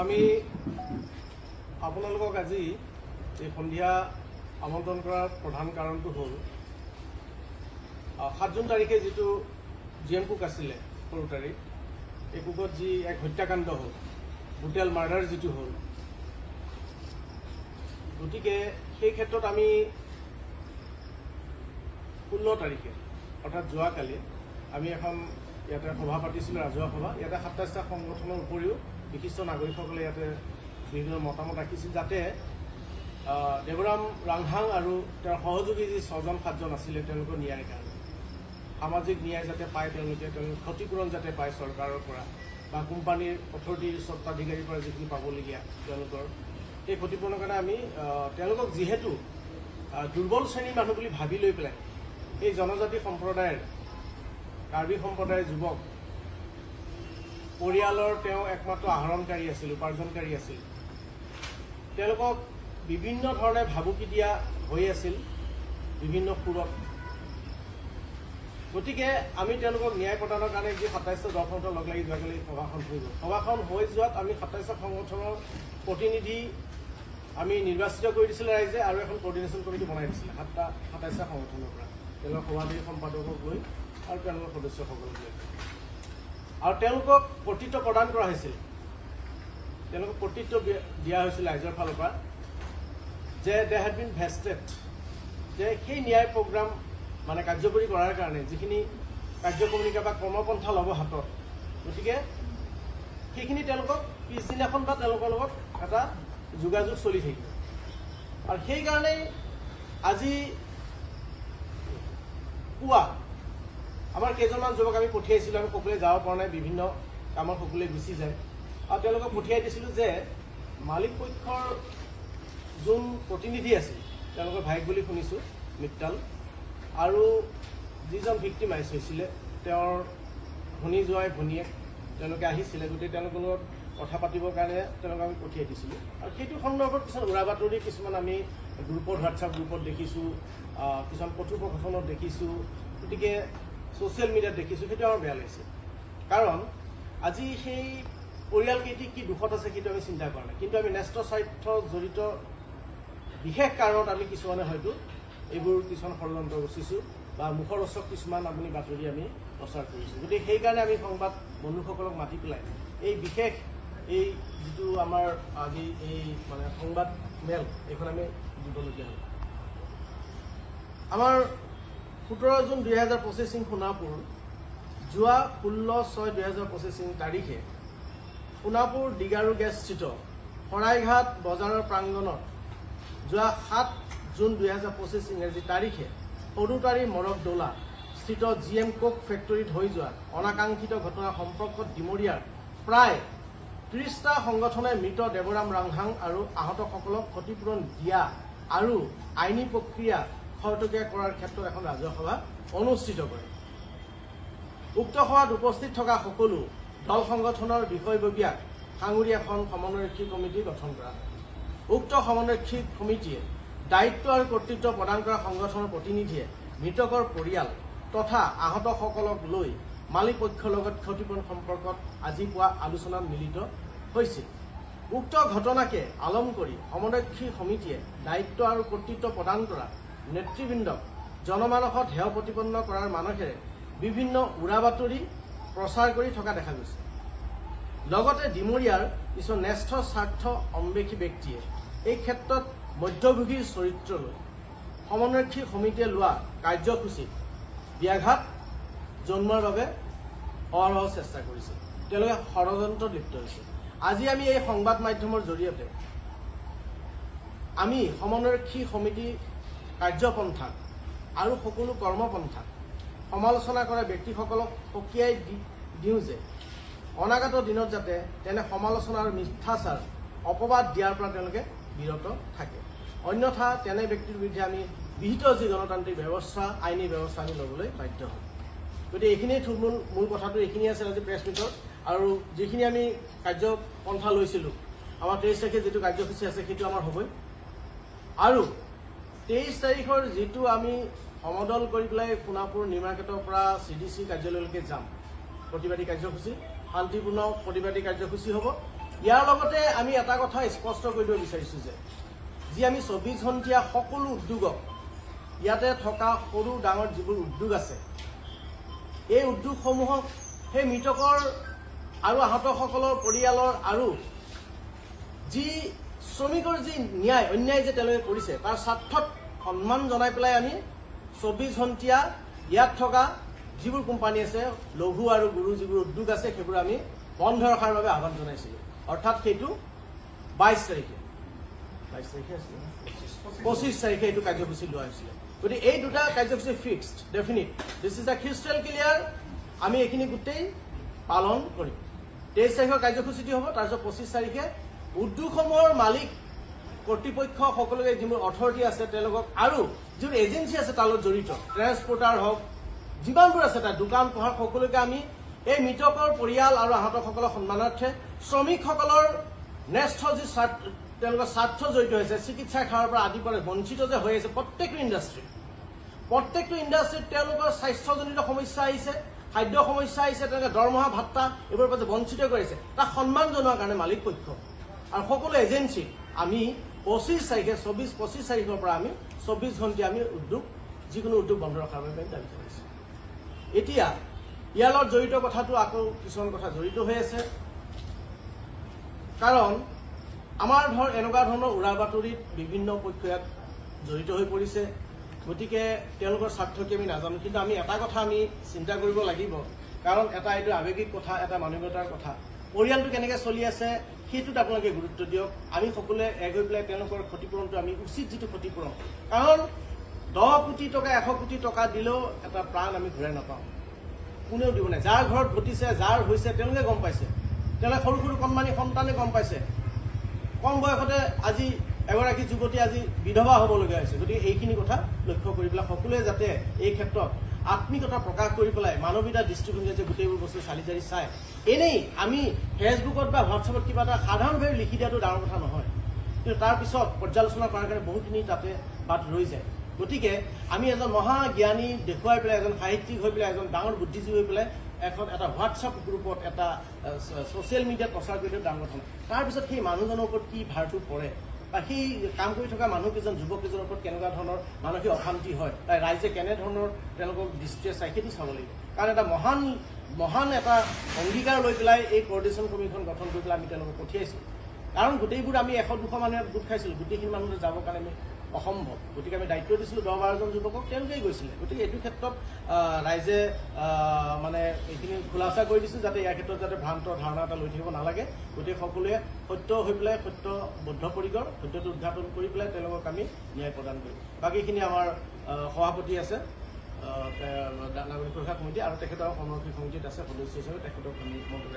আমি আপোনালোকক আজি এই সন্ধিয়া আমন্ত্ৰণ কৰাৰ প্ৰধান কাৰণটো হ'ল 7 জুন তাৰিখে যেটো জিএম কুক আছিলে 16 তাৰিখ এই কুকত যি এক হত্যাকাণ্ড হ'ল ব্ৰুটেল মাৰ্ডাৰ যেটো হ'ল গতিকে সেই ক্ষেত্ৰত আমি 16 তাৰিখে অৰ্থাৎ যোৱাকালি আমি এখন ইয়াতে সভা পাতিছিলোঁ ৰাজহুৱা সভা ইয়াতে 27টা সংগঠনৰ উপৰিও বিশিষ্ট নাগৰিকসকলে ইয়াতে বিভিন্ন মতামত ৰাখিছিল যাতে দেৱৰাম ৰাংহাং আৰু তেওঁৰ সহযোগী যি 6-7জন আছিলে তেওঁলোকৰ ন্যায়ৰ কাৰণে সামাজিক ন্যায় যাতে পায় তেওঁলোকে ক্ষতিপূৰণ যাতে পায় চৰকাৰৰ পৰা বা কোম্পানীৰ অথৰিটিৰ স্বত্বাধিকাৰীৰ পৰা যিখিনি পাবলগীয়া তেওঁলোকৰ এই ক্ষতিপূৰণৰ কাৰণে আমি তেওঁলোকক যিহেতু দুৰ্বল শ্ৰেণীৰ মানুহ বুলি ভাবি লৈ পেলাই এই জনজাতি সম্প্ৰদায়ৰ কাৰ্বি সম্প্ৰদায়ৰ যুৱক পৰিয়ালৰ তেওঁ একমাত্ৰ আহৰণকাৰী আছিল উপাৰ্জনকাৰী আছিল তেওঁলোকক বিভিন্ন ধৰণে ভাবুকি দিয়া হৈ আছিল বিভিন্ন সুৰত গতিকে আমি তেওঁলোকক ন্যায় প্ৰদানৰ কাৰণে যি 27টা দফাত লগ লাগি যোৱাকালি সভাখন হৈ যোৱাত আমি 27টা সংগঠনৰ প্ৰতিনিধি আমি নিৰ্বাচিত কৰি দিছিলে ৰাইজে আৰু এখন কোৰ্ডিনেশ্যন কমিটি বনাই দিছিলে 27টা সংগঠনৰ পৰা তেওঁলোকৰ সভাপতি সম্পাদকক লৈ আৰু তেওঁলোকৰ সদস্যসকলক লৈ আৰু তেওঁলোকক কৰ্তৃত্ব প্ৰদান কৰা হৈছিল তেওঁলোকক কৰ্তৃত্ব দিয়া হৈছিল ৰাইজৰ ফালৰ পৰা যে দে হেড বিন ভেষ্টেড যে সেই ন্যায় প্ৰগ্ৰাম মানে কাৰ্যকৰী কৰাৰ কাৰণে যিখিনি কাৰ্যক্ৰমিকা বা কৰ্মপন্থা ল'ব হাতত গতিকে সেইখিনি তেওঁলোকক পিছদিনাখন বা তেওঁলোকৰ লগত এটা যোগাযোগ চলি থাকিব আৰু সেইকাৰণেই আজি পুৱা আমাৰ কেইজনমান যুৱক আমি পঠিয়াইছিলোঁ আমি সকলোৱে যাব পৰা নাই বিভিন্ন কামত সকলোৱে গুচি যায় আৰু তেওঁলোকক পঠিয়াই দিছিলোঁ যে মালিক পক্ষৰ যোন প্ৰতিনিধি আছিল তেওঁলোকৰ ভাইক বুলি শুনিছোঁ মিত্তাল আৰু যিজন ভিক্টিমাইজ হৈছিলে তেওঁৰ ভনী জোৱাই ভনীয়েক তেওঁলোকে আহিছিলে গতিকে তেওঁলোকৰ লগত কথা পাতিবৰ কাৰণে তেওঁলোকক আমি পঠিয়াই দিছিলোঁ আৰু সেইটো সন্দৰ্ভত কিছুমান উৰা বাতৰি কিছুমান আমি গ্ৰুপত হোৱাটছআপ গ্ৰুপত দেখিছোঁ কিছুমান কথোপকথনত দেখিছোঁ গতিকে ছ'চিয়েল মিডিয়াত দেখিছোঁ সেইটো আমাৰ বেয়া লাগিছে কাৰণ আজি সেই পৰিয়ালকেইটি কি দুখত আছে সেইটো আমি চিন্তা কৰা নাই কিন্তু আমি ন্যস্ত স্বাৰ্থ জড়িত বিশেষ কাৰণত আমি কিছুমানে হয়তো এইবোৰ কিছুমান ষড়যন্ত্ৰ ৰচিছোঁ বা মুখৰোচক কিছুমান আপুনি বাতৰি আমি প্ৰচাৰ কৰিছোঁ গতিকে সেইকাৰণে আমি সংবাদ বন্ধুসকলক মাতি পেলাই এই বিশেষ এই যিটো আমাৰ আজি এই মানে সংবাদ মেল এইখন আমি দিবলগীয়া হ'ল আমাৰ 17 জুন 2025 সোণাপুৰ যোৱা 16/6/2025 তাৰিখে সোণাপুৰ ডিগাৰু গেছ স্থিত শৰাইঘাট বজাৰৰ প্ৰাংগণত যোৱা 7 জুন 2025 ইংৰাজী তাৰিখে সৰুতাৰী মৰকদৌলা স্থিত জিএম কোক ফেক্টৰীত হৈ যোৱা অনাকাংক্ষিত ঘটনা সম্পৰ্কত ডিমৰীয়াৰ প্ৰায় 30টা সংগঠনে মৃত দেৱৰাম ৰাংহাং আৰু আহতসকলক ক্ষতিপূৰণ দিয়া আৰু আইনী প্ৰক্ৰিয়া খৰতকীয়া কৰাৰ ক্ষেত্ৰত এখন ৰাজহুৱা সভা অনুষ্ঠিত কৰে উক্ত সভাত উপস্থিত থকা সকলো দল সংগঠনৰ বিষয়ববীয়াক সাঙুৰি এখন সমন্বয়ৰক্ষী কমিটি গঠন কৰা হয় উক্ত সমন্বয়ৰক্ষী কমিটিয়ে দায়িত্ব আৰু কৰ্তৃত্ব প্ৰদান কৰা সংগঠনৰ প্ৰতিনিধিয়ে মৃতকৰ পৰিয়াল তথা আহতসকলক লৈ মালিক পক্ষৰ লগত ক্ষতিপূৰণ সম্পৰ্কত আজি পুৱা আলোচনাত মিলিত হৈছিল উক্ত ঘটনাকে আলম কৰি সমন্বয়ৰক্ষী সমিতিয়ে দায়িত্ব আৰু কৰ্তৃত্ব প্ৰদান কৰা নেতৃবৃন্দক জনমানসত হেয় প্ৰতিপন্ন কৰাৰ মানসেৰে বিভিন্ন উৰা বাতৰি প্ৰচাৰ কৰি থকা দেখা গৈছে লগতে ডিমৰীয়াৰ কিছু ন্যস্ত স্বাৰ্থ অম্বেষী ব্যক্তিয়ে এই ক্ষেত্ৰত মধ্যভোগীৰ চৰিত্ৰ লৈ সমন্বয়ৰক্ষী সমিতিয়ে লোৱা কাৰ্যসূচীত ব্যাঘাত জন্মৰ বাবে অহৰহ চেষ্টা কৰিছে তেওঁলোকে ষড়যন্ত্ৰত লিপ্ত হৈছে আজি আমি এই সংবাদ মাধ্যমৰ জৰিয়তে আমি সমন্বয়ৰক্ষী সমিতি কাৰ্যপন্থা আৰু সকলো কৰ্মপন্থা সমালোচনা কৰা ব্যক্তিসকলক সকীয়াই দিওঁ যে অনাগত দিনত যাতে তেনে সমালোচনা আৰু মিথ্যাচাৰ অপবাদ দিয়াৰ পৰা তেওঁলোকে বিৰত থাকে অন্যথা তেনে ব্যক্তিৰ বিৰুদ্ধে আমি বিহিত যি গণতান্ত্ৰিক ব্যৱস্থা আইনী ব্যৱস্থা আমি ল'বলৈ বাধ্য হ'ম গতিকে এইখিনিয়ে থুলমূল মূল কথাটো এইখিনি আছিল আজি প্ৰেছ মিটত আৰু যিখিনি আমি কাৰ্যপন্থা লৈছিলোঁ আমাৰ 23 তাৰিখে যিটো কাৰ্যসূচী আছে সেইটো আমাৰ হ'বই আৰু 23 তাৰিখৰ যিটো আমি সমদল কৰি পেলাই সোণাপুৰ নিৰ্মাণক্ষেত্ৰৰ পৰা CDC কাৰ্যালয়লৈকে যাম প্ৰতিবাদী কাৰ্যসূচী শান্তিপূৰ্ণ প্ৰতিবাদী কাৰ্যসূচী হ'ব ইয়াৰ লগতে আমি এটা কথা স্পষ্ট কৰি দিব বিচাৰিছোঁ যে যি আমি 24 ঘণ্টীয়া সকলো উদ্যোগক ইয়াতে থকা সৰু ডাঙৰ যিবোৰ উদ্যোগ আছে এই উদ্যোগসমূহক সেই মৃতকৰ আৰু আহতসকলৰ পৰিয়ালৰ আৰু যি শ্ৰমিকৰ যি ন্যায় অন্যায় যে তেওঁলোকে কৰিছে তাৰ স্বাৰ্থত সন্মান জনাই পেলাই আমি 24 ঘণ্টীয়া ইয়াত থকা যিবোৰ কোম্পানী আছে লঘু আৰু গুৰু যিবোৰ উদ্যোগ আছে সেইবোৰ আমি বন্ধ ৰখাৰ বাবে আহ্বান জনাইছিলোঁ অৰ্থাৎ সেইটো 22 তাৰিখে 25 তাৰিখে এইটো কাৰ্যসূচী লোৱা হৈছিলে গতিকে এই দুটা কাৰ্যসূচী fixed definite this is the crystal clear আমি এইখিনি গোটেই পালন কৰিম 23 তাৰিখৰ কাৰ্যসূচীটো হ'ব তাৰপিছত 25 তাৰিখে উদ্যোগসমূহৰ মালিক কৰ্তৃপক্ষ সকলোকে যিবোৰ অথৰিটি আছে তেওঁলোকক আৰু যিবোৰ এজেঞ্চি আছে তাৰ লগত জড়িত ট্ৰেন্সপৰ্টাৰ হওক যিমানবোৰ আছে তাৰ দোকান পোহাৰ সকলোকে আমি এই মৃতকৰ পৰিয়াল আৰু আহতসকলৰ সন্মানাৰ্থে শ্ৰমিকসকলৰ ন্যস্ত যি তেওঁলোকৰ স্বাৰ্থ জড়িত হৈছে চিকিৎসা সেৱাৰ পৰা আদি কৰি বঞ্চিত যে হৈ আছে প্ৰত্যেকটো ইণ্ডাষ্ট্ৰীত তেওঁলোকৰ স্বাস্থ্যজনিত সমস্যা আহিছে খাদ্য সমস্যা আহিছে তেওঁলোকে দৰমহা ভাত্তা এইবোৰৰ পৰা বঞ্চিত কৰিছে তাক সন্মান জনোৱাৰ কাৰণে মালিক পক্ষ আৰু সকলো এজেঞ্চি আমি 25 তাৰিখে 25 তাৰিখৰ পৰা আমি 24 ঘণ্টীয়া আমি যিকোনো উদ্যোগ বন্ধ ৰখাৰ বাবে দাবী কৰিছোঁ এতিয়া ইয়াৰ লগত জড়িত কথাটো আকৌ কিছুমান কথা জড়িত হৈ আছে কাৰণ আমাৰ এনেকুৱা ধৰণৰ উৰা বাতৰিত বিভিন্ন পক্ষ ইয়াত জড়িত হৈ পৰিছে গতিকে তেওঁলোকৰ স্বাৰ্থ কি আমি নাজানো কিন্তু আমি এটা কথা আমি চিন্তা কৰিব লাগিব কাৰণ এটা এইটো আৱেগিক কথা এটা মানৱীয়তাৰ কথা পৰিয়ালটো কেনেকৈ চলি আছে সেইটোত আপোনালোকে গুৰুত্ব দিয়ক আমি সকলোৱে এক হৈ পেলাই তেওঁলোকৰ ক্ষতিপূৰণটো আমি উচিত যিটো ক্ষতিপূৰণ কাৰণ 10 কোটি টকা 100 কোটি টকা দিলেও এটা প্ৰাণ আমি ঘূৰাই নাপাওঁ কোনেও দিব নাই যাৰ ঘৰত ঘটিছে যাৰ হৈছে তেওঁলোকে গম পাইছে তেওঁলোকে সৰু সৰু কণমানি সন্তানে গম পাইছে কম বয়সতে আজি এগৰাকী যুৱতী আজি বিধৱা হ'বলগীয়া হৈছে গতিকে এইখিনি কথা লক্ষ্য কৰি পেলাই সকলোৱে যাতে এই ক্ষেত্ৰত আত্মিকতা প্ৰকাশ কৰি পেলাই মানৱীয়তা দৃষ্টিভংগীৰে যে গোটেইবোৰ বস্তু চালি জাৰি চাই এনেই আমি ফেচবুকত বা হোৱাটছএপত কিবা এটা সাধাৰণভাৱে লিখি দিয়াটো ডাঙৰ কথা নহয় কিন্তু তাৰপিছত পৰ্যালোচনা কৰাৰ কাৰণে বহুখিনি তাতে বাট ৰৈ যায় গতিকে আমি এজন মহাজ্ঞানী দেখুৱাই পেলাই এজন সাহিত্যিক হৈ পেলাই এজন ডাঙৰ বুদ্ধিজীৱী হৈ পেলাই এটা হোৱাটছআপ গ্ৰুপত এটা ছ'চিয়েল মিডিয়াত প্ৰচাৰ কৰি দিয়াটো ডাঙৰ কথা নহয় তাৰপিছত সেই মানুহজনৰ ওপৰত কি ভাৰটো পৰে বা সেই কাম কৰি থকা মানুহকেইজন যুৱককেইজনৰ ওপৰত কেনেকুৱা ধৰণৰ মানসিক অশান্তি হয় তাই ৰাইজে কেনেধৰণৰ তেওঁলোকক দৃষ্টিৰে চাই সেইটো চাব লাগিব কাৰণ এটা মহান এটা অংগীকাৰ লৈ পেলাই এই কোঅৰ্ডিনেশ্যন কমিশ্যন গঠন কৰি পেলাই আমি তেওঁলোকক পঠিয়াইছোঁ কাৰণ গোটেইবোৰ আমি 100-200 মানুহে গোট খাইছিলোঁ গোটেইখিনি মানুহলৈ যাবৰ কাৰণে আমি অসম্ভৱ গতিকে আমি দায়িত্ব দিছিলোঁ 10-12জন যুৱকক তেওঁলোকেই গৈছিলে গতিকে এইটো ক্ষেত্ৰত ৰাইজে মানে এইখিনি খোলাচা কৰি দিছোঁ যাতে ইয়াৰ ক্ষেত্ৰত যাতে ভ্ৰান্ত ধাৰণা এটা লৈ থাকিব নালাগে গতিকে সকলোৱে সত্য হৈ পেলাই সত্য বদ্ধপৰিকৰ সত্যটো উদঘাটন কৰি পেলাই তেওঁলোকক আমি ন্যায় প্ৰদান কৰিম বাকীখিনি আমাৰ সভাপতি আছে নাগৰিক সুৰক্ষা কমিটি আৰু তেখেতৰ সমৰক্ষী সমিতিত আছে সদস্য হিচাপে তেখেতক আমি মন্তব্য